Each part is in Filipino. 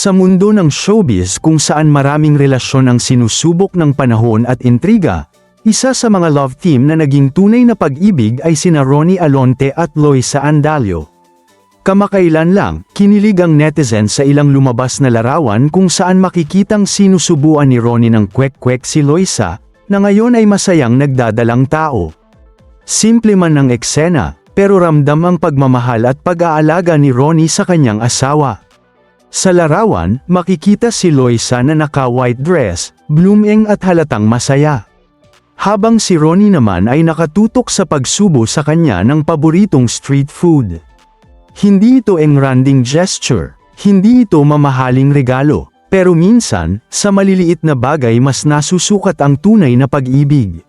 Sa mundo ng showbiz kung saan maraming relasyon ang sinusubok ng panahon at intriga, isa sa mga love team na naging tunay na pag-ibig ay sina Ronnie Alonte at Loisa Andalio. Kamakailan lang, kinilig ang netizen sa ilang lumabas na larawan kung saan makikitang sinusubuan ni Ronnie ng kwek-kwek si Loisa, na ngayon ay masayang nagdadalang tao. Simple man ang eksena, pero ramdam ang pagmamahal at pag-aalaga ni Ronnie sa kanyang asawa. Sa larawan, makikita si Loisa na naka-white dress, blooming at halatang masaya. Habang si Ronnie naman ay nakatutok sa pagsubo sa kanya ng paboritong street food. Hindi ito engranding gesture, hindi ito mamahaling regalo, pero minsan, sa maliliit na bagay mas nasusukat ang tunay na pag-ibig.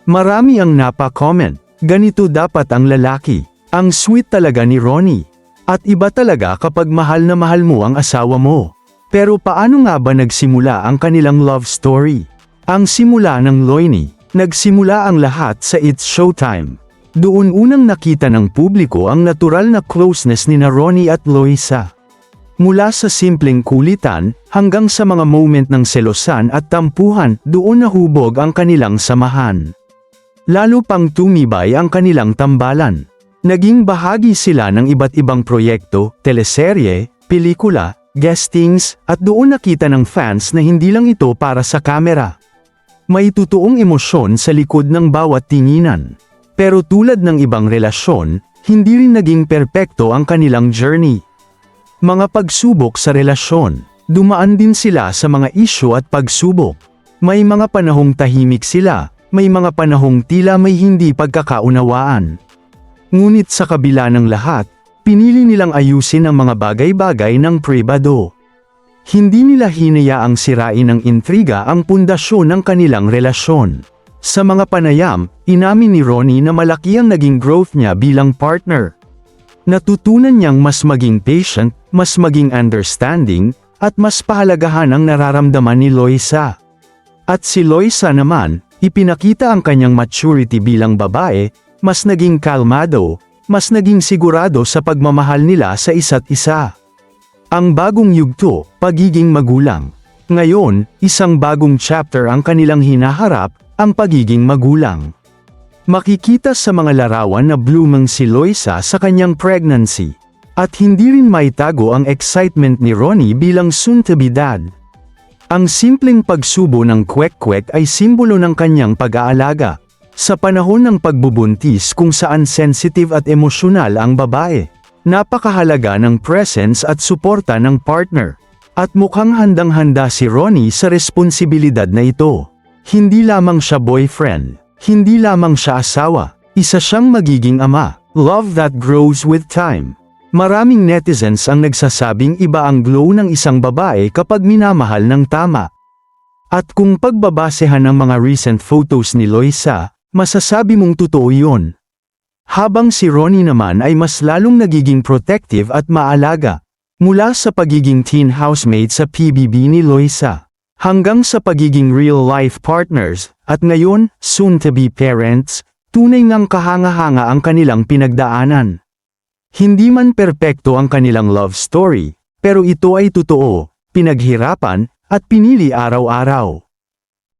Marami ang napa-comment, ganito dapat ang lalaki, ang sweet talaga ni Ronnie. At iba talaga kapag mahal na mahal mo ang asawa mo. Pero paano nga ba nagsimula ang kanilang love story? Ang simula ng Loini, nagsimula ang lahat sa It's Showtime. Doon unang nakita ng publiko ang natural na closeness ni Ronnie at Loisa. Mula sa simpleng kulitan, hanggang sa mga moment ng selosan at tampuhan, doon nahubog ang kanilang samahan. Lalo pang tumibay ang kanilang tambalan. Naging bahagi sila ng iba't ibang proyekto, teleserye, pelikula, guestings, at doon nakita ng fans na hindi lang ito para sa kamera. May totoong emosyon sa likod ng bawat tinginan. Pero tulad ng ibang relasyon, hindi rin naging perpekto ang kanilang journey. Mga pagsubok sa relasyon, dumaan din sila sa mga isyu at pagsubok. May mga panahong tahimik sila, may mga panahong tila may hindi pagkakaunawaan. Ngunit sa kabila ng lahat, pinili nilang ayusin ang mga bagay-bagay ng pribado. Hindi nila hinayaang sirain ng intriga ang pundasyon ng kanilang relasyon. Sa mga panayam, inamin ni Ronnie na malaki ang naging growth niya bilang partner. Natutunan niyang mas maging patient, mas maging understanding, at mas pahalagahan ang nararamdaman ni Loisa. At si Loisa naman, ipinakita ang kanyang maturity bilang babae, mas naging kalmado, mas naging sigurado sa pagmamahal nila sa isa't isa. Ang bagong yugto, pagiging magulang. Ngayon, isang bagong chapter ang kanilang hinaharap, ang pagiging magulang. Makikita sa mga larawan na blooming si Loisa sa kanyang pregnancy. At hindi rin maitago ang excitement ni Ronnie bilang soon-to-be dad. Ang simpleng pagsubo ng kwek-kwek ay simbolo ng kanyang pag-aalaga. Sa panahon ng pagbubuntis kung saan sensitive at emosyonal ang babae, napakahalaga ng presence at suporta ng partner. At mukhang handang-handa si Ronnie sa responsibilidad na ito. Hindi lamang siya boyfriend, hindi lamang siya asawa, isa siyang magiging ama. Love that grows with time. Maraming netizens ang nagsasabing iba ang glow ng isang babae kapag minamahal ng tama. At kung pagbabasehan ng mga recent photos ni Loisa, masasabi mong totoo yun. Habang si Ronnie naman ay mas lalong nagiging protective at maalaga. Mula sa pagiging teen housemate sa PBB ni Loisa, hanggang sa pagiging real-life partners, at ngayon, soon-to-be parents, tunay ngang kahanga-hanga ang kanilang pinagdaanan. Hindi man perpekto ang kanilang love story, pero ito ay totoo, pinaghirapan, at pinili araw-araw.